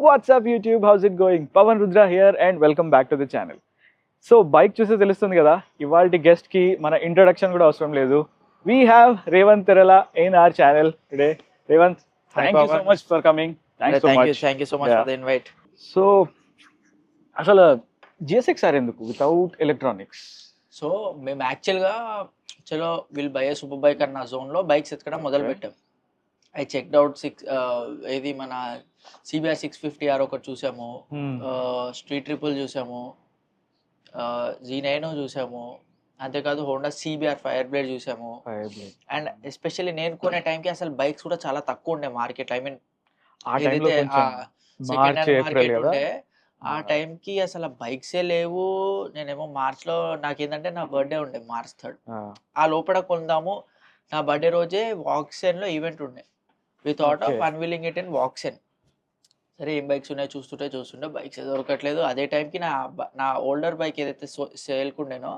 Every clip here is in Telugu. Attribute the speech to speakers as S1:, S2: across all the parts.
S1: What's up YouTube? How's it going? Pawan Rudra here and welcome back to the channel. So bike చూస్తే తెలుస్తుంది కదా, ఇవాల్టి గెస్ట్ కి మన ఇంట్రడక్షన్ కూడా అవసరం లేదు. We have Revanth Terala in our channel today. Revanth, thank you so much for coming. Thanks so much.
S2: Thank you so much for the invite.
S1: So అసలు GSX-R ఎందుకు వితౌట్ ఎలక్ట్రానిక్స్?
S2: సో మేము యాక్చువల్గా చలో విల్ బై సూపర్ బైక్ అన్న జోన్లో బైక్స్ ఎత్తకడం మొదలు పెట్టాం. ఐ చెక్డ్ అవుట్ ఏది మన CBR 650R ఒకటి చూసాము, స్ట్రీట్ ట్రిపుల్ చూసాము, Z9 చూసాము, అంతేకాదు హోండా CBR ఫైర్ బ్లేడ్ చూసాము. అండ్ ఎస్పెషల్లీ నేను కొనే టైంకి అసలు బైక్స్ కూడా చాలా తక్కువ ఉండే మార్కెట్. ఐ మీన్ ఏదైతే సెకండ్ హ్యాండ్ మార్కెట్ ఉండే ఆ టైంకి అసలు బైక్సే లేవు. నేనేమో మార్చ్లో నాకేంటంటే నా బర్త్డే ఉండే March 3rd. ఆ లోపల కొందాము. నా బర్త్డే రోజే వాక్సెన్లో ఈవెంట్ ఉండే. We thought of unveiling it in Woxsen. సరే ఏం బైక్స్ ఉన్నాయి చూస్తుంటే బైక్స్ దొరకట్లేదు. అదే టైంకి నా ఓల్డర్ బైక్ ఏదైతే సేల్కి ఉండేనో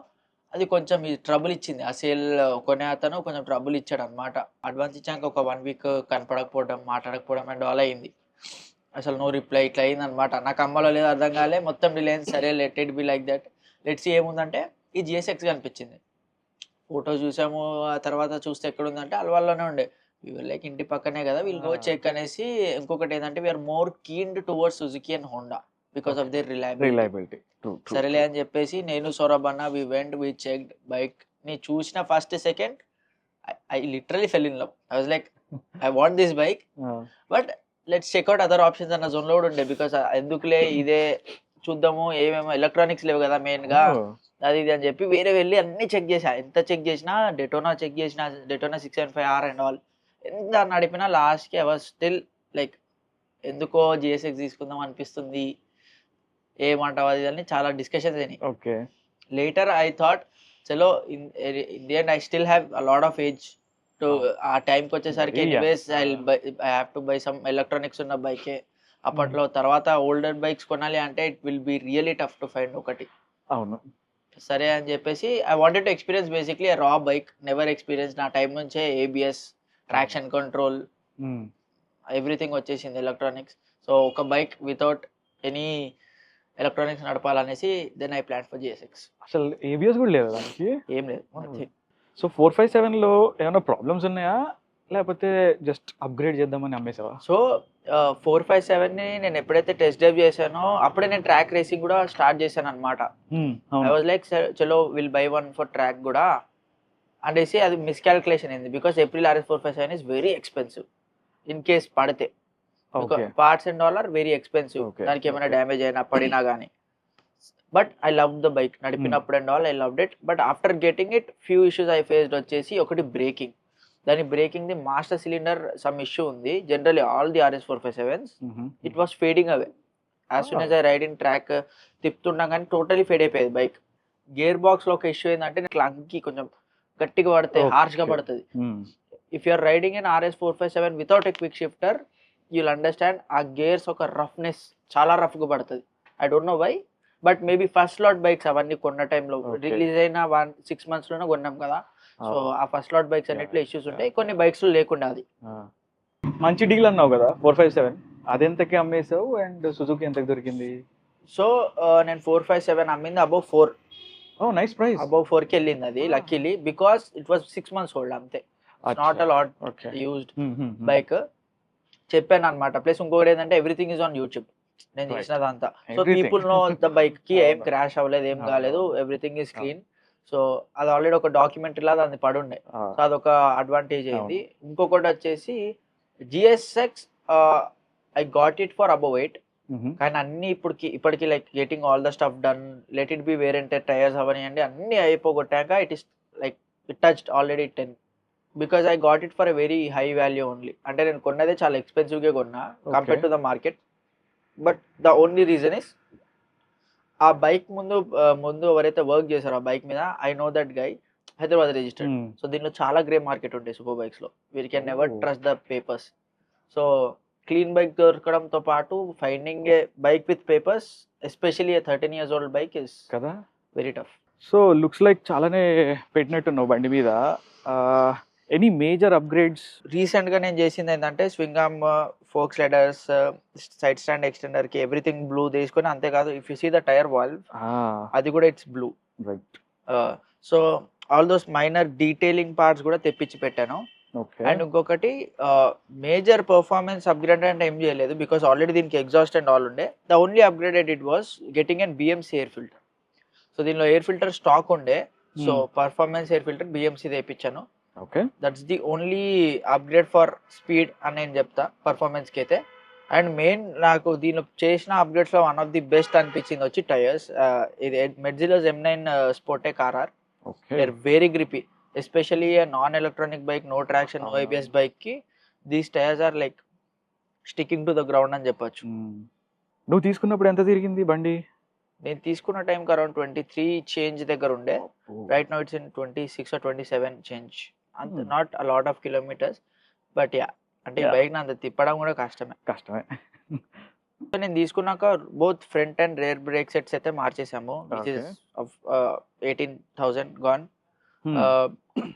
S2: అది కొంచెం ట్రబుల్ ఇచ్చింది. ఆ సేల్ కొనే అతను కొంచెం ట్రబుల్ ఇచ్చాడు అనమాట. అడ్వాన్స్ ఇచ్చాక ఒక 1 week కనపడకపోవడం, మాట్లాడకపోవడం అండ్ ఆల్ అయింది. అసలు నో రిప్లై ఇట్లా అయింది అనమాట. నాకు అమ్మలో లేదు అర్థం కాలే, మొత్తం డిలే అయింది. సరే let it be like that. Let's ఏముందంటే ఈ GSX కనిపించింది. ఫోటో చూసాము. ఆ తర్వాత చూస్తే ఎక్కడుందంటే అల్వాల్లోనే ఉండే. లైక్ ఇంటి పక్కనే కదా, వీల్ గో చెక్ అనేసి. ఇంకొకటి ఏంటంటే we are more keen towards Suzuki and Honda because of their reliability. సరేలే అని చెప్పేసి నేను సౌరభ్ అన్న we went, we checked bike ని చూసిన first second I literally fell in love. I was like I want this bike, but let's check out other options అన్న జోన్లో కూడా ఉండే. బికాస్ ఎందుకులే ఇదే చూద్దాము, ఏమేమో ఎలక్ట్రానిక్స్ లేవు కదా మెయిన్ గా, అది ఇది అని చెప్పి వేరే వెళ్ళి అన్ని చెక్ చేసా. ఎంత చెక్ చేసినా, డెటోనా చెక్ చేసిన, డెటోనా 675R అండ్ ఆల్ ఎంత నడిపినా లాస్ట్కి ఐ వాజ్ స్టిల్ లైక్ ఎందుకో GSX తీసుకుందాం అనిపిస్తుంది. ఏమంటావు అది అని చాలా డిస్కషన్స్ అయినాయి.
S1: ఓకే.
S2: లేటర్ ఐ థాట్ చలో in the end I still have a lot of age to ఆ టైంకి వచ్చేసరికి anyways I have to buy some electronics ఉన్న బైకే అప్పట్లో. తర్వాత ఓల్డర్ బైక్స్ కొనాలి అంటే it will be really tough to find ఒకటి.
S1: అవును.
S2: సరే అని చెప్పేసి I wanted to experience basically రా బైక్, నెవర్ ఎక్స్పీరియన్స్. నా టైం నుంచే ABS, ట్రాక్షన్ కంట్రోల్, ఎవ్రీథింగ్ వచ్చేసింది ఎలక్ట్రానిక్స్. సో ఒక బైక్ వితౌట్ ఎనీ ఎలక్ట్రానిక్స్ నడపాలనేసి then I plan for GSX.
S1: అసలు ABS కూడా లేదా దానికి?
S2: ఏం లేదు.
S1: సో 457లో ఏమైనా ప్రాబ్లమ్స్ ఉన్నాయా, లేకపోతే జస్ట్ అప్గ్రేడ్ చేద్దామని అమ్మేసావా?
S2: సో 457ని నేను ఎప్పుడైతే టెస్ట్ డ్రైవ్ చేశానో అప్పుడే నేను ట్రాక్ రేసింగ్ కూడా స్టార్ట్ చేశాను అనమాట. ఐ వాజ్ లైక్ చలో will buy one for track కూడా అనేసి. అది మిస్కాల్కులేషన్ అయింది because April RS 457 is very expensive in case పడితే. Parts and all are very expensive. దానికి ఏమైనా డ్యామేజ్ అయినా పడినా కానీ. But I love the bike, నడిపినప్పుడు and all I loved it. But after getting it few issues I faced. వచ్చేసి ఒకటి బ్రేకింగ్. దాని braking the master cylinder some issue ఉంది. Generally all the RS 457s it was fading away as soon as I ride in track. తిప్పుతున్నా కానీ టోటలీ ఫేడ్ అయిపోయేది బైక్. గేర్ బాక్స్ లో ఒక ఇష్యూ ఏంటంటే క్లంకి కొంచెం గట్టిగా పడితే హార్ష్ గా పడుతుంది. If you're riding in RS 457 without a quick shifter you'll understand ఆ గేర్స్ ఒక రఫ్నెస్ చాలా రఫ్ గా పడుతుంది. I don't know why, but maybe first lot bikes అవన్నీ కొన్న టైంలో రిలీజ్ అయిన 6 months లోనే కొన్నాం కదా. సో ఆ ఫస్ట్ లాట్ బైక్స్ అన్నిట్లో ఇష్యూస్ ఉంటాయి, కొన్ని బైక్స్ లో లేకుండా. అది
S1: మంచి డీల్ అన్నావు కదా 457, అదెంతకి అమ్మేసావు అండ్ సుజుకి ఎంతకి దొరికింది?
S2: సో నేను 457 అమ్మింది above 4.
S1: Oh nice price.
S2: Above 4కి వెళ్ళింది అది luckily because it was 6 months old అంతే. Not a lot used bike చెప్పాను అనమాట. ప్లస్ ఇంకొకటి ఏంటంటే ఎవ్రీథింగ్ ఈజ్ ఆన్ యూట్యూబ్ నేను చేసినదంతా. So people know the bike కి ఏం క్రాష్ అవ్వలేదు, ఏం కాలేదు, ఎవ్రీథింగ్ ఈజ్ క్లీన్. సో అది ఆల్రెడీ ఒక డాక్యుమెంటరీ లాగా దాన్ని పడుండే. సో అదొక అడ్వాంటేజ్ అయింది. ఇంకొకటి వచ్చేసి GSX I got it for above 8. కానీ అన్ని ఇప్పటికి like getting all the stuff done, let it be warranted tyres అవనివ్వండి అన్ని అయిపోగొట్టాక it is like it touched already 10 because I got it for a very high value only. అంటే నేను కొన్నదే చాలా ఎక్స్పెన్సివ్గా కొన్నా compare to the market. But the only reason is ఆ బైక్ ముందు ఎవరైతే వర్క్ చేశారో ఆ బైక్ మీద, I know that guy, Hyderabad registered. So దీనిలో చాలా గ్రే మార్కెట్ ఉంటాయి సూపర్ బైక్స్ లో. We can never trust the papers. So clean bike దొరకడంతో పాటు finding a bike with papers, especially 13 years old bike is కదా very tough.
S1: So looks like చాలానే పెట్టినట్టున్నావు బండి మీద. Any major upgrades?
S2: రీసెంట్గా నేను చేసింది ఏంటంటే swing arm fork sliders, side stand extender కి ఎవ్రీథింగ్ బ్లూ తీసుకొని, అంతేకాదు if you see the tyre valve అది కూడా it's blue.
S1: Right.
S2: So all those minor detailing parts కూడా తెప్పించి పెట్టాను.
S1: ఓకే.
S2: అండ్ ఇంకొకటి మేజర్ పర్ఫార్మెన్స్ అప్గ్రేడ్ అంటే ఏం చేయలేదు, బికాస్ ఆల్రెడీ దీనికి ఎగ్జాస్ట్ అండ్ ఆల్ ఉండే. The only upgraded it was getting and BMC air filter. సో దీనిలో ఎయిర్ ఫిల్టర్ స్టాక్ ఉండే, so performance air filter BMC తెప్పించాను.
S1: Okay.
S2: That's the only upgrade for speed అని నేను చెప్తా పర్ఫార్మెన్స్ కి అయితే. అండ్ మెయిన్ నాకు దీనిలో చేసిన అప్గ్రేడ్స్ లో వన్ ఆఫ్ ది బెస్ట్ అనిపించింది వచ్చి టైర్స్. ఇది Metzeler M9 Sportec RR. They are very grippy, especially non electronic bike, no traction, no ABS bike కి these tyres are like sticking to the ground అని చెప్పొచ్చు.
S1: నువ్వు తీసుకున్నప్పుడు ఎంత తిరిగింది బండి?
S2: నేను తీసుకున్న టైంకి అరౌండ్ 23 చేంజ్ దగ్గర ఉండే. Right now it's in 26 or 27 change. అంత not a lot of kilometres, but yeah, అంటే ఈ బైక్ అంత తిప్పడం కూడా కష్టమే. నేను తీసుకున్నాక both front and rear brake sets అయితే మార్చేసాము, which is of 18,000 gone.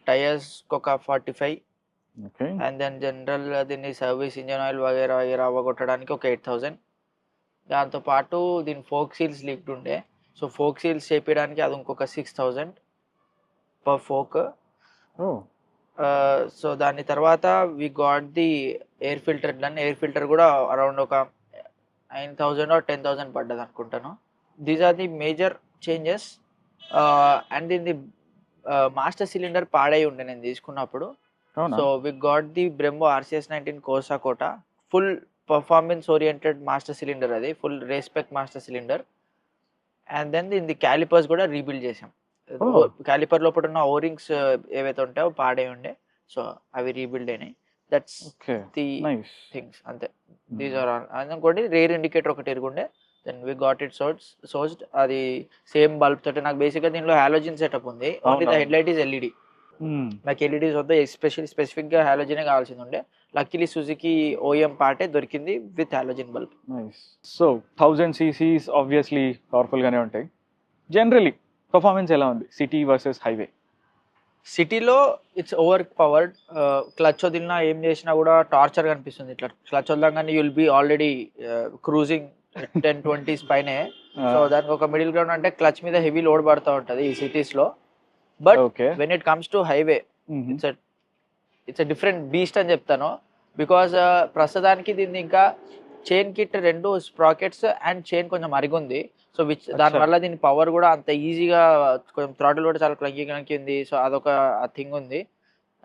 S2: Tyres ఒక 45, అండ్ దెన్ జనరల్ దీన్ని సర్వీస్, ఇంజన్ ఆయిల్ వగేరా వగేరా అవ్వగొట్టడానికి ఒక 8,000. దాంతో పాటు దీని ఫోక్ సీల్స్ లీక్డ్ ఉండే, సో ఫోక్ సీల్స్ చేపించడానికి అది ఇంకొక 6,000 పర్ ఫోక్. సో దాని తర్వాత we got the air filter done. Air filter కూడా అరౌండ్ ఒక 9,000 or 10,000 పడ్డది అనుకుంటాను. These are the major changes. And దీని మాస్టర్ సిలిండర్ పాడై ఉండే నేను తీసుకున్నప్పుడు. So we got the Brembo RCS 19 Corsa Corta, full performance oriented master cylinder, అది full race spec master cylinder. And then దీని క్యాలిపర్స్ కూడా రీబిల్డ్ చేసాం. క్యాలిపర్ లోపల ఉన్న ఓరింగ్స్ ఏవైతే ఉంటాయో పాడే ఉండే, సో అవి రీబిల్డ్ అయినాయి. దట్స్ ది థింగ్స్, అంతే. దీస్ ఆర్ ఇంకోటి రేర్ ఇండికేటర్ ఒకటి ఇరుగుండే, దెన్ వి గాట్ ఇట్ సోజ్డ్. అది సేమ్ బల్బ్ తోటి. నాకు బేసిక్గా దీనిలో హాలోజన్ సెటప్ ఉంది, only the head light is LED. నాకు LEDs వద్ద స్పెసిఫిక్ గా హాలోజనే కావాల్సింది ఉండే. లక్కీలీ సుజుకి OEM పార్టే దొరికింది with halogen bulb.
S1: So 1000 ccs obviously powerful గానే ఉంటాయి. జనరలీ పర్ఫార్మెన్స్ ఎలా ఉంది సిటీ వర్సెస్ హైవే?
S2: సిటీలో ఇట్స్ ఓవర్ పవర్డ్. క్లచ్ వదిలినా ఏం చేసినా కూడా టార్చర్ కనిపిస్తుంది. ఇట్లా క్లచ్ వదలంగానే you'll be already cruising 10-20s పైనే. సో దానికి ఒక మిడిల్ గ్రౌండ్ అంటే క్లచ్ మీద హెవీ లోడ్ పడుతూ ఉంటది ఈ సిటీస్ లో. But when it comes to highway it's different beast అని చెప్తాను. బికాస్ ప్రస్తుతానికి దీన్ని ఇంకా chain kit 2 sprockets and chain కొంచెం అరిగుంది. సో దానివల్ల దీని పవర్ కూడా అంత ఈజీగా, కొంచెం థ్రాటిల్ కూడా చాలా క్లంకి ఉంది. సో అదొక థింగ్ ఉంది.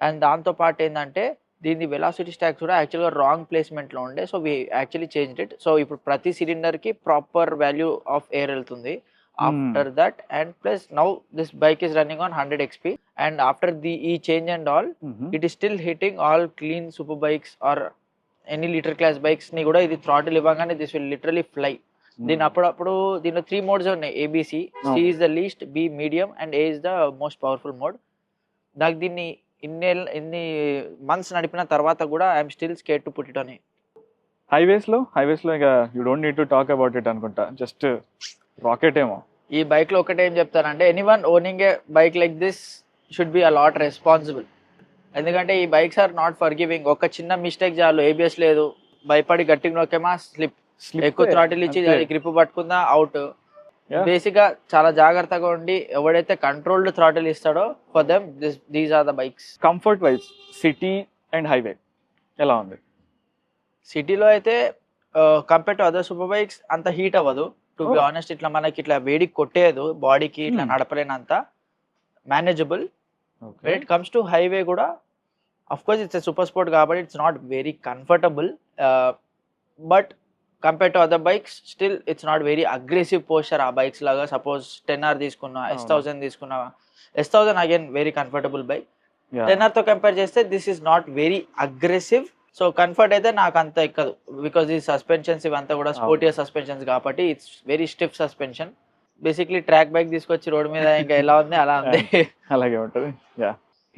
S2: అండ్ దాంతో పాటు ఏంటంటే దీని వెలాసిటీ స్టాక్స్ కూడా యాక్చువల్గా రాంగ్ ప్లేస్మెంట్లో ఉండే. So we actually changed it. So ఇప్పుడు ప్రతి సిలిండర్కి ప్రాపర్ వాల్యూ ఆఫ్ ఎయిర్ వెళ్తుంది after that. And plus now this bike is running on 100 XP. And after ఈ change and all it is still hitting all clean super bikes or any litre class bikes ని కూడా. ఇది థ్రాటిల్ ఇవ్వగానే దిస్ విల్ లిటరలీ ఫ్లై. దీని అప్పుడప్పుడు దీనిలో 3 modes ఉన్నాయి, ABC. C is the least, B medium, and A is the most powerful mode. నాకు దీన్ని ఇన్ని మంత్స్ నడిపిన తర్వాత కూడా I'm still scared to put it on.
S1: Highways లో ఇక you don't need to talk about it అనుకుంటా, జస్ట్ రాకెట్ ఏమో.
S2: ఈ బైక్ లో ఒకటి ఏం చెప్తానంటే, anyone owning a bike like this should be a lot responsible. ఎందుకంటే ఈ bikes are not for giving. ఒక చిన్న మిస్టేక్ చాలు, ABS లేదు, భయపడి గట్టిగా నొక్కేమా స్లిప్, ఎక్కువ థ్రాటిల్ ఇచ్చి గ్రిప్ పట్టుకుందా అవుట్. బేసిక్ గా చాలా జాగ్రత్తగా ఉండి ఎవడైతే కంట్రోల్డ్ థ్రాటిల్ ఇస్తాడో for them these are the bikes.
S1: Comfort wise city and highway ఎలా ఉంది?
S2: సిటీలో అయితే compare to other super bikes అంత హీట్ అవ్వదు, టు బి ఆనెస్ట్. ఇట్లా మనకి ఇట్లా వేడికి కొట్టేయదు బాడీకి, ఇట్లా నడపలేనంత manageable. When it comes to highway కూడా of course it's super sport కాబట్టి it's not very comfortable. But compare to other bikes still it's not very aggressive posture ఆ బైక్స్ లాగా. సపోజ్ 10R తీసుకున్నా, S1000 తీసుకున్నా, S1000 again very comfortable bike. 10R తో కంపేర్ చేస్తే this is not very aggressive. So comfort అయితే నాకు అంత ఎక్కదు, బికాస్ ఈ సస్పెన్షన్స్ ఇవంతా కూడా స్పోర్టియర్ సస్పెన్షన్స్ కాబట్టి it's very stiff suspension. Basically track bike తీసుకొచ్చి రోడ్ మీద ఇంకా ఎలా ఉంది అలా ఉంది.
S1: అలాగే ఉంటుంది.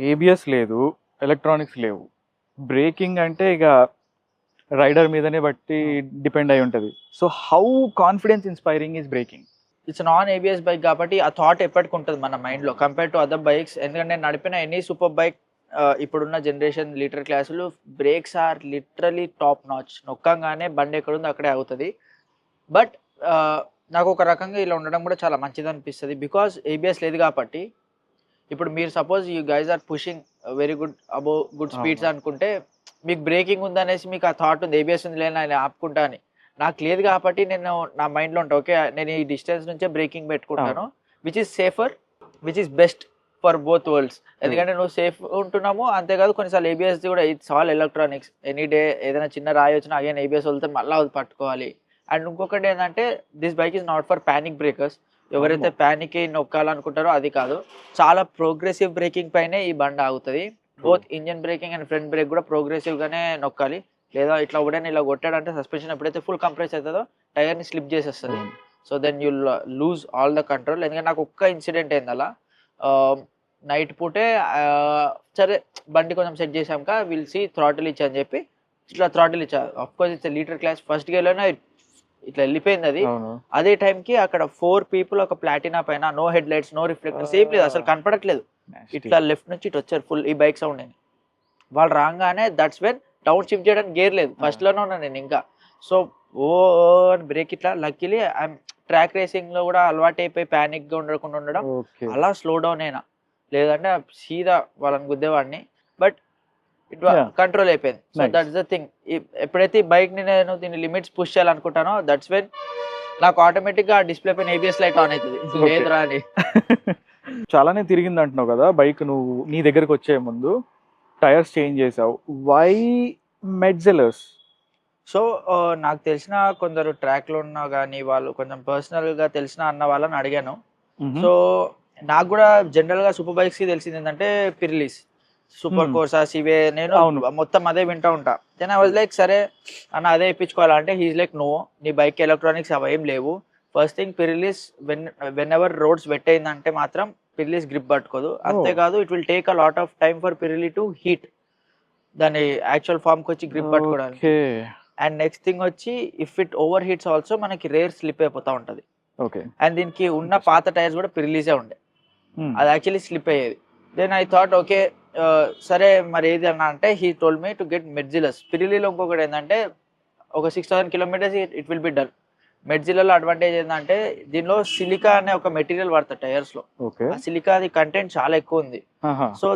S1: ABS లేదు, ఎలక్ట్రానిక్స్ లేవు, బ్రేకింగ్ అంటే ఇక రైడర్ మీదనే బట్టి డిపెండ్ అయి ఉంటుంది. So how confidence inspiring is breaking?
S2: It's non ABS bike కాబట్టి ఆ థాట్ ఎప్పటికి ఉంటుంది మన మైండ్ లో కంపేర్ టు అదర్ బైక్స్. ఎందుకంటే నడిపిన ఎనీ సూపర్ బైక్ ఇప్పుడున్న జనరేషన్ లీటర్ క్లాసులు brakes are literally top notch. నొక్కంగానే బండి ఎక్కడుందో అక్కడే అవుతుంది. బట్ నాకు ఒక రకంగా ఇలా ఉండడం కూడా చాలా మంచిది అనిపిస్తుంది, బికాజ్ ఏబిఎస్ లేదు కాబట్టి. ఇప్పుడు మీరు suppose you guys are pushing very good above good speeds అనుకుంటే మీకు బ్రేకింగ్ ఉందనేసి మీకు ఆ థాట్ ఉంది, ఏబిఎస్ ఉంది లేని నేను ఆపుకుంటా అని. నాకు లేదు కాబట్టి నేను నా మైండ్లో ఉంటా, ఓకే నేను ఈ డిస్టెన్స్ నుంచే బ్రేకింగ్ పెట్టుకుంటాను, which is safer, which is best for both worlds. ఎందుకంటే నువ్వు సేఫ్ ఉంటున్నాము, అంతేకాదు కొన్నిసార్లు ఏబిఎస్ కూడా it's all electronics. Any day ఏదైనా చిన్న రాయి వచ్చినా అగైన్ ఏబిఎస్ వెళ్తే మళ్ళీ అది పట్టుకోవాలి. అండ్ ఇంకొకటి ఏంటంటే this bike is not for panic breakers. ఎవరైతే ప్యానిక్ అయి నొక్కాలనుకుంటారో అది కాదు, చాలా ప్రోగ్రెసివ్ బ్రేకింగ్ పైనే ఈ బండి ఆగుతుంది. Both engine braking and front brake కూడా ప్రోగ్రెసివ్ గానే నొక్కాలి, లేదా ఇట్లా ఒకటే ఇలా కొట్టాడంటే సస్పెన్షన్ ఎప్పుడైతే ఫుల్ కంప్రెస్ అవుతుందో టైర్ని స్లిప్ చేసేస్తుంది. So then you lose all the control. ఎందుకంటే నాకు ఒక్క ఇన్సిడెంట్ అయింది అలా, నైట్ పూటే సరే బండి కొంచెం సెట్ చేసాక విల్ సీ థ్రాటిల్ ఇచ్చా అని చెప్పి ఇట్లా థ్రాటిల్ ఇచ్చా. Of course it's litre class first గేర్లోనే ఇట్లా వెళ్ళిపోయింది అది. అదే టైంకి అక్కడ 4 people ఒక ప్లాటినా పైన, no headlights, no reflectors, ఏం లేదు, అసలు కనపడట్లేదు. ఇట్లా లెఫ్ట్ నుంచి ఇటు వచ్చారు, ఫుల్ ఈ బైక్ సౌండ్ అని. వాళ్ళు రాగానే దట్స్ వెన్ డౌన్ షిఫ్ట్ చేయడానికి గేర్ లేదు, ఫస్ట్ లోనే ఉన్నాను నేను ఇంకా. సో ఓ అని బ్రేక్ ఇట్లా. లక్కీలీ ఐఎమ్ ట్రాక్ రేసింగ్ లో కూడా అలవాటు అయిపోయి ప్యానిక్ గా ఉండకుండా ఉండడం, అలా స్లో డౌన్ అయినా, లేదంటే సీదా వాళ్ళని గుద్దేవాడిని. బట్ ఇట్ కంట్రోల్ అయిపోయింది. So that's the thing. ఎప్పుడైతే ఈ బైక్ ని నేను దీని లిమిట్స్ పుష్ చేయాలనుకుంటానో దట్స్ వెన్ నాకు ఆటోమేటిక్ గా డిస్ప్లే పైన ఏబిఎస్ లైట్ ఆన్ అవుతుంది, లేదురా అని.
S1: చాలానే తిరిగింది అంటున్నావు కదా బైక్, నువ్వు నీ దగ్గరకు వచ్చే ముందు టైర్స్ చేంజ్ చేసావు, వై మెడ్జెలర్స్?
S2: సో నాకు తెలిసిన కొందరు ట్రాక్ లో ఉన్నా కానీ వాళ్ళు కొంచెం పర్సనల్ గా తెలిసిన అన్న వాళ్ళని అడిగాను. సో నాకు కూడా జనరల్ గా సూపర్ బైక్స్ కి తెలిసింది ఏంటంటే పిరిలీస్, సూపర్ కోర్సాస్, ఇవే నేను మొత్తం అదే వింటా ఉంటా. దెన్ ఐ వాజ్ లైక్ సరే అన్న అదే ఇప్పించుకోవాలంటే హీస్ లైక్ నో, నీ బైక్ ఎలక్ట్రానిక్స్ అవి ఏం లేవు. First thing Pirellis whenever roads wet అయిందంటే మాత్రం పిరిలీస్ గ్రిప్ పట్టుకోదు. అంతేకాదు it will take a lot of time for Pirelli to heat, దాని యాక్చువల్ ఫామ్ కి వచ్చి గ్రిప్ పట్టుకోవడానికి. అండ్ నెక్స్ట్ థింగ్ వచ్చి if it overheats also మనకి రేర్ స్లిప్ అయిపోతా ఉంటది. అండ్ దీనికి ఉన్న పాత టైర్స్ కూడా పిరిలీసే ఉండే, అది యాక్చువల్లీ స్లిప్ అయ్యేది. దెన్ ఐ థాట్ ఓకే సరే మరి ఏది అన్నా అంటే he told me to get Metzelers. పిరిలీలో ఇంకొకటి ఏంటంటే ఒక 6,000 kilometers it will be done. మెడ్జిలలో అడ్వాంటేజ్ ఏంటంటే దీనిలో సిలికా అనే ఒక మెటీరియల్ వాడతారు టైర్స్ లో. ఆ సిలికా అది కంటెంట్ చాలా ఎక్కువ ఉంది. సో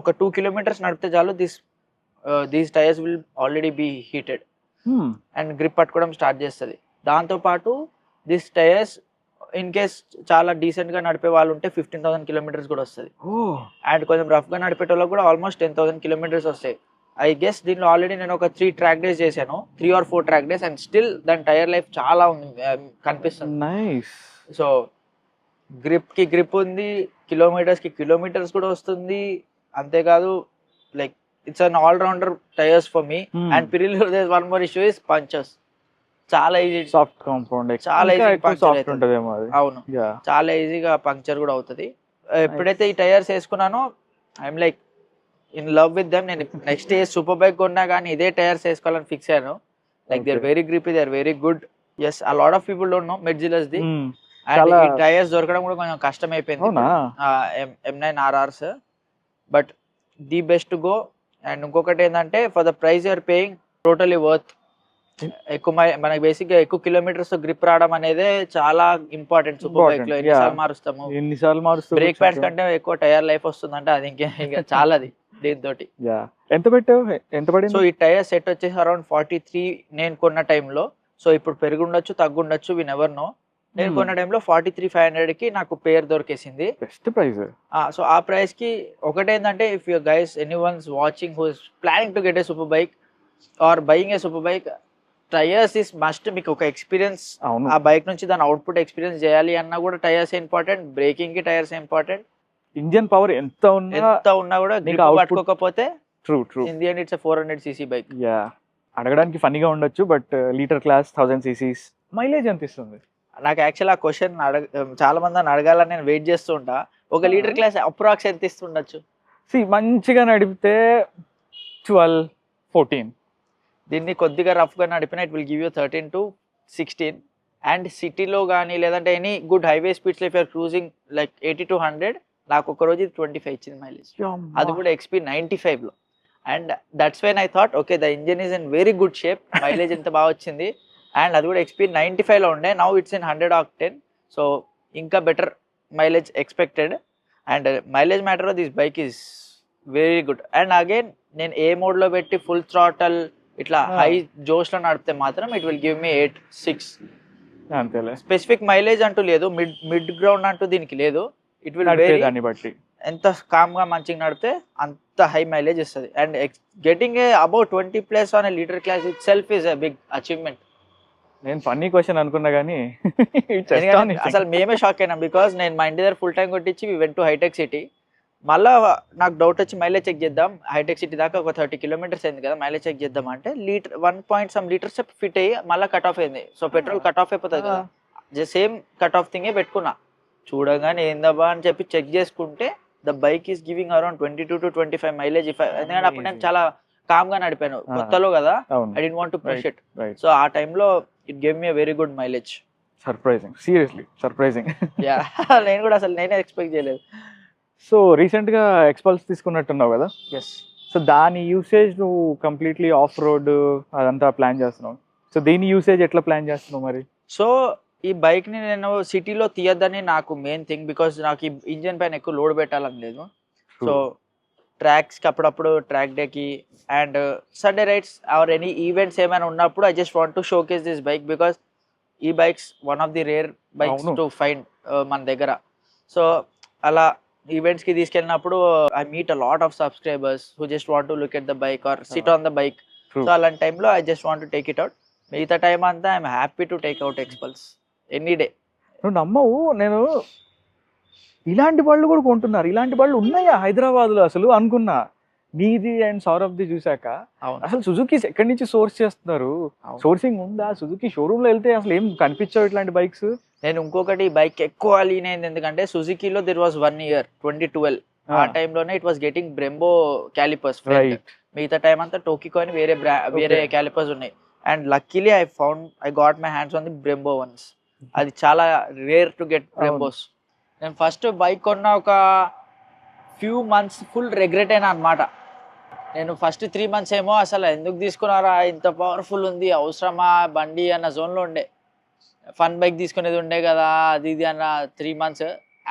S2: ఒక 2 kilometers నడిపితే చాలు these tyres will already be heated and grip పట్టుకోవడం స్టార్ట్ చేస్తుంది. దాంతో పాటు దిస్ టైర్స్ ఇన్ కేస్ చాలా డీసెంట్ గా నడిపే వాళ్ళు ఉంటే 15,000 kilometers కూడా వస్తుంది. అండ్ కొంచెం రఫ్ గా నడిపేటోళ్ళకి కూడా ఆల్మోస్ట్ 10,000 kilometers వస్తాయి. ఐ గెస్ దీనిలో ఆల్రెడీ నేను ఒక 3 track days చేశాను, 3 or 4 track days, and still దాని టైర్ లైఫ్ చాలా ఉంది కనిపిస్తుంది. సో గ్రిప్ కి గ్రిప్ ఉంది, కిలోమీటర్స్ కి కిలోమీటర్స్ కూడా వస్తుంది. అంతేకాదు like it's an all rounder tyres for me. And పిరిలీలో there one more issue is punctures. చాలా ఈజీ,
S1: సాఫ్ట్ కాంపౌండ్,
S2: చాలా ఈజీ పంక్చర్
S1: ఉంటదేమో అది.
S2: అవును, చాలా ఈజీగా పంక్చర్ కూడా అవుతుంది. ఎప్పుడైతే ఈ టైర్స్ వేసుకున్నానో I'm like in love with them. నేను నెక్స్ట్ ఇయర్ సూపర్ బైక్ కొన్నా కానీ ఇదే టైర్స్ వేసుకోవాలని ఫిక్స్ అయ్యాను. Like they are very grippy, they are very good. Yes, a lot of people don't know Metzelers ది. అండ్ ఈ టైర్స్ దొరకడం కూడా కొంచెం కష్టం అయిపోయింది, M9 RRs, but the best to go. And ఇంకొకటి ఏంటంటే for the price you're paying totally worth. ఎక్కువ మనకి బేసిక్ గా ఎక్కువ కిలోమీటర్స్ గ్రిప్ రావడం అనేది చాలా ఇంపార్టెంట్. సూపర్ బైక్ లో ఎన్నిసార్లు మారుస్తాము, బ్రేక్ ప్యాడ్స్ కంటే ఎక్కువ టైర్ లైఫ్ వస్తుందంటే అది ఇంకా చాలా దీంతో.
S1: ఎంత పెట్టావు, ఎంత పడింది?
S2: సో ఈ టైర్ సెట్ వచ్చేసి అరౌండ్ 43 నేను కొన్న టైంలో. సో ఇప్పుడు పెరుగుండొచ్చు తగ్గుండొచ్చు, వి నెవర్ నో. నేను కొన్న టైంలో 43,500 కి నాకు పేర్ దొరికేసింది, బెస్ట్ ప్రైస్. సో ఆ ప్రైస్ కి ఒకటేంటంటే if you guys anyone's watching who is planning to get a super bike or buying A super bike, tyres is must. మీకు ఒక ఎక్స్పీరియన్స్, ఆ బైక్ నుంచి దాని అవుట్పుట్ ఎక్స్పీరియన్స్ చేయాలి అన్నా కూడా టైర్స్ ఇంపార్టెంట్, బ్రేకింగ్ కి టైర్స్ ఇంపార్టెంట్.
S1: ఇంజన్ పవర్ ఎంత
S2: ఉన్నా కూడా గ్రిప్ పట్టుకోకపోతే in the end it's 400cc bike.
S1: అడగడానికి ఫన్నీగా ఉండొచ్చు, but litre class 1000 cc mileage ఎంత ఇస్తుంది?
S2: నాకు యాక్చువల్ ఆ క్వశ్చన్ చాలా మంది అడగాలని నేను వెయిట్ చేస్తూ ఉంటా. ఒక లీటర్ క్లాస్ అప్రాక్స్ ఎంత ఇస్తుండొచ్చు?
S1: మంచిగా నడిపితే 12-14.
S2: దీన్ని కొద్దిగా రఫ్ గా నడిపిన it will give you 13 to 16. And సిటీలో కానీ లేదంటే any good highway speeds if you're cruising like 80 to 100, నాకు ఒక రోజు 25 ఇచ్చింది మైలేజ్, అది కూడా XP 95 లో. And that's when I thought okay the engine is in very good shape, mileage ఎంత బాగా వచ్చింది. అండ్ అది కూడా XP 95 లో ఉండే, now it's in 100 octane, so ఇంకా better mileage expected. And mileage matter this bike is very good. And again నేను ఏ మోడ్ లో పెట్టి ఫుల్ థ్రాటల్ ఇట్లా హై జోష్ లో నడిపితే మాత్రం it will give me 8.6. Specific mileage అంటూ లేదు, మిడ్ గ్రౌండ్ అంటూ దీనికి లేదు. ఇట్ విల్ వేరీ,
S1: దాన్ని బట్టి
S2: ఎంత కామ్ గా మంచిగా నడిపితే అంత హై మైలేజ్ ఇస్తుంది. And getting a about 20+ on litre class itself is a big achievement.
S1: నేను ఫన్నీ క్వశ్చన్ అనుకున్నా కానీ
S2: అసలు మేమే షాక్ అయినాం, బికాస్ నేను మా ఇంటి దగ్గర ఫుల్ టైం కొట్టించి వి వెంట్ టు హైటెక్ సిటీ. మళ్ళా నాకు డౌట్ వచ్చి మైలేజ్ చెక్ చేద్దాం, హైటెక్ సిటీ దాకా ఒక 30 kilometers అయింది కదా, మైలేజ్ చెక్ చేద్దాం అంటే 1.some liters ఫిట్ అయ్యి మళ్ళీ కట్ ఆఫ్ అయింది. సో పెట్రోల్ కట్ ఆఫ్ అయిపోతుంది కదా, సేమ్ కట్ ఆఫ్ థింగే పెట్టుకున్నా. చూడగానే ఏందబ్బా అని చెప్పి చెక్ చేసుకుంటే the bike is giving around 22 to 25 mileage. ఎందుకంటే అప్పుడు నేను చాలా కామ్ గా నడిపాను, కొత్తలో కదా, I don't want to push it. So ఆ టైంలో it gave me very good mileage.
S1: Surprising, seriously surprising.
S2: Yeah, నేను కూడా అసలు నేనే ఎక్స్పెక్ట్ చేయలేదు.
S1: సో రీసెంట్ గా ఎక్స్పల్స్ తీసుకున్నట్టున్నావు కదా.
S2: ఎస్.
S1: సో దాని యూసేజ్ నువ్వు కంప్లీట్లీ ఆఫ్ రోడ్ అదంతా ప్లాన్ చేస్తున్నావు. సో దీని యూసేజ్ ఎట్లా ప్లాన్ చేస్తున్నావు మరి?
S2: సో ఈ బైక్ ని నేను సిటీలో తీయద్దని నాకు మెయిన్ థింగ్, బికాస్ నాకు ఈ ఇంజిన్ పైన ఎక్కువ లోడ్ పెట్టాలని లేదు. సో ట్రాక్స్ కి అప్పుడప్పుడు ట్రాక్ డే కి and Sunday rides or any events ఏమైనా ఉన్నప్పుడు I just want to showcase this bike, because ఈ bikes one of the rare bikes to find మన దగ్గర. సో అలా ఈవెంట్స్ కి తీసుకెళ్ళినప్పుడు I meet a lot of subscribers who just want to look at the bike or sit on the bike. So అలాంటి టైంలో I just want to take it out. మిగతా టైం అంతా I'm happy to take out ఎక్స్పల్స్ any day.
S1: నువ్వు నమ్మవు, నేను ఇలాంటి బళ్ళు కూడా కొంటున్నారు, ఇలాంటి బళ్ళు ఉన్నాయా హైదరాబాద్ లో అసలు అనుకున్నా. నీది అండ్ సౌరభ్ది చూసాక అసలు సుజుకి ఎక్కడి నుంచి సోర్స్ చేస్తున్నారు, సోర్సింగ్ ఉందా? సుజుకి షోరూమ్ లో వెళ్తే అసలు ఏం కనిపించావు ఇట్లాంటి బైక్స్?
S2: నేను ఇంకొకటి బైక్ ఎక్కువ లీన్ అయింది ఎందుకంటే సుజుకిలో దిర్ వాజ్ 1 year 2012 ఆ టైంలోనే it was getting Brembo callipers. మిగతా టైం అంతా టోకికో అని వేరే క్యాలిపర్స్ ఉన్నాయి. And luckily I got my hands on the Brembo once. అది చాలా రేర్ టు గెట్ బ్రెంబోస్. నేను ఫస్ట్ బైక్ కొన్న ఒక ఫ్యూ మంత్స్ ఫుల్ రిగ్రెట్ అయినా అనమాట. నేను ఫస్ట్ 3 months ఏమో అసలు ఎందుకు తీసుకున్నారా, ఇంత పవర్ఫుల్ ఉంది, అవసరమా బండి అన్న జోన్లో ఉండే. ఫన్ బైక్ తీసుకునేది ఉండే కదా అది ఇది అన్న 3 months.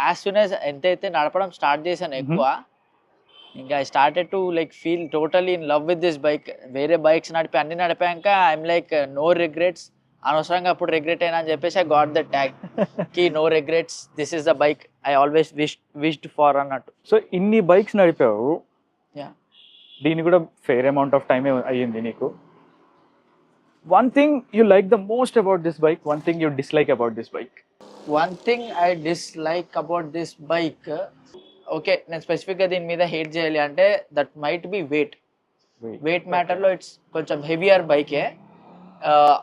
S2: యాజ్ సూన్ యాజ్ ఎంతైతే నడపడం స్టార్ట్ చేశాను ఎక్కువ, ఇంకా I started to like feel totally in love with this bike. వేరే బైక్స్ నడిపి అన్ని నడిపాక ఐఎమ్ లైక్ నో రిగ్రెట్స్. అనవసరంగా అప్పుడు రిగ్రెట్ అయినా అని చెప్పేసి ఐ గాట్ ద ట్యాగ్ కి no regrets, this is the bike I always wished for అన్నట్టు.
S1: సో ఇన్ని బైక్స్ నడిపావు, దీని కూడా ఫెయిర్ అమౌంట్ ఆఫ్ టైం అయ్యింది నీకు. One thing you like the most about this bike, one thing you dislike about this bike?
S2: One thing I dislike about this bike, okay, నేను స్పెసిఫిక్గా దీని మీద హేట్ చేయాలి అంటే దట్ మైట్ బి వెయిట్ మ్యాటర్లో ఇట్స్ కొంచెం హెవియర్ బైకే.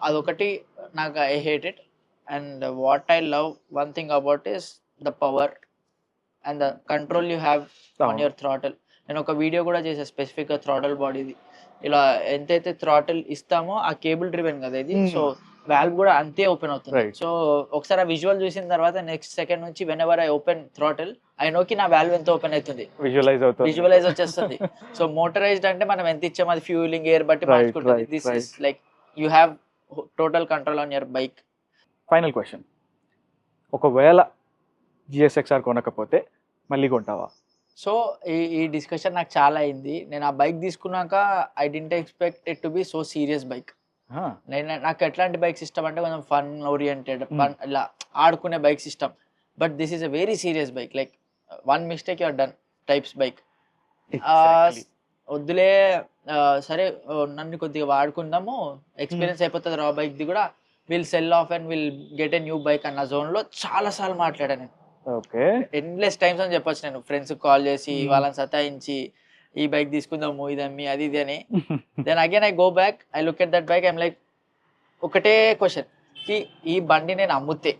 S2: అదొకటి నాకు I hate it. And what I love one thing about is the power and the control you have on your throttle. నేను ఒక వీడియో కూడా చేసాను స్పెసిఫిక్గా థ్రాటల్ బాడీది. ఇలా ఎంతైతే థ్రాటల్ ఇస్తామో ఆ కేబుల్ డ్రివెన్ కదా ఇది, సో వాల్వ్ కూడా అంతే ఓపెన్ అవుతుంది. సో ఒకసారి ఆ విజువల్ చూసిన తర్వాత నెక్స్ట్ సెకండ్ నుంచి whenever I open throttle I నోకి నా వాల్వ్ ఎంత ఓపెన్ అవుతుంది, విజువలైజ్ వచ్చేస్తుంది. సో మోటరైజ్డ్ అంటే మనం ఎంత ఇచ్చామో అది ఫ్యూలింగ్ ఎయిర్ బట్టి మార్చుకుంటుంది. This is like you have total control on your bike.
S1: Final question, ఒకవేళ GSXR కొనకపోతే మళ్ళీ కొంటావా?
S2: సో ఈ డిస్కషన్ నాకు చాలా అయింది. నేను ఆ బైక్ తీసుకున్నాక I didn't expect it to be so serious bike. నాకు ఎట్లాంటి బైక్స్ ఇష్టం అంటే కొంచెం ఫన్ ఓరియంటెడ్, ఇలా ఆడుకునే బైక్స్ ఇష్టం. But this is a very serious bike, like one mistake you're done types bike. వద్దులే సరే నన్ను కొద్దిగా వాడుకుందాము, ఎక్స్పీరియన్స్ అయిపోతుంది రా బైక్ది కూడా, will sell of and will get a new bike అన్న జోన్లో చాలాసార్లు మాట్లాడాను నేను. ఎన్లెస్ టైమ్స్ అని చెప్పొచ్చు. నేను ఫ్రెండ్స్ కాల్ చేసి వాళ్ళని సతాయించి ఈ బైక్ తీసుకుందాము ఇదమ్మి అది ఇది అని. Then again I go back, I look at that bike, I'm like ఒకటే క్వశ్చన్, ఈ బండి నేను అమ్ముతే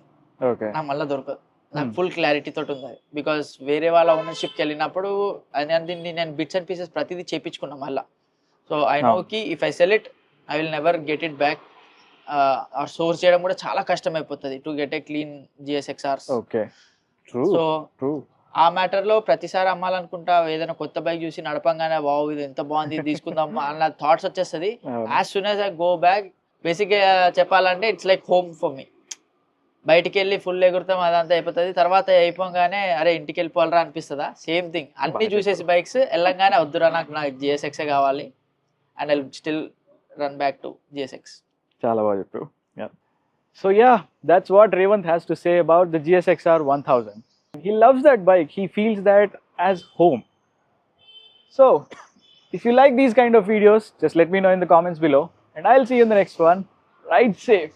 S2: నాకు మళ్ళీ దొరకదు. నాకు ఫుల్ క్లారిటీ తోటి ఉంది, బికాస్ వేరే వాళ్ళ ఓనర్షిప్కి వెళ్ళినప్పుడు దీన్ని నేను బిట్స్ అండ్ పీసెస్ ప్రతిదీ చేయించుకున్నా మళ్ళీ. సో ఐ నో కి if I sell it I will never get it back. Source చేయడం కూడా చాలా కష్టం అయిపోతుంది to get a clean GSXR.
S1: Okay,
S2: so ఆ మ్యాటర్ లో ప్రతిసారి అమ్మాలనుకుంటా ఏదైనా కొత్త బైక్ చూసి నడపంగానే వావ్ ఇది ఎంత బాగుంది ఇది తీసుకుందాం అన్న థాట్స్ వచ్చేస్తుంది. As soon as I go back basic గా చెప్పాలంటే it's like home for me. బయటికి వెళ్ళి ఫుల్ ఎగురుతాం అదంతా అయిపోతుంది, తర్వాత అయిపోగానే అరే ఇంటికి వెళ్ళిపోవాలరా అనిపిస్తుందా, సేమ్ థింగ్. అన్ని చూసేసి బైక్స్ వెళ్ళంగానే వద్దురా నాకు జిఎస్ఎక్స్ కావాలి and I still run back to GSX.
S1: చాలా బాగా చెప్పావు. So yeah, that's what Revant has to say about the GSXR 1000. He loves that bike. He feels that as home. So, if you like these kind of videos, just let me know in the comments below, and I'll see you in the next one. Ride safe.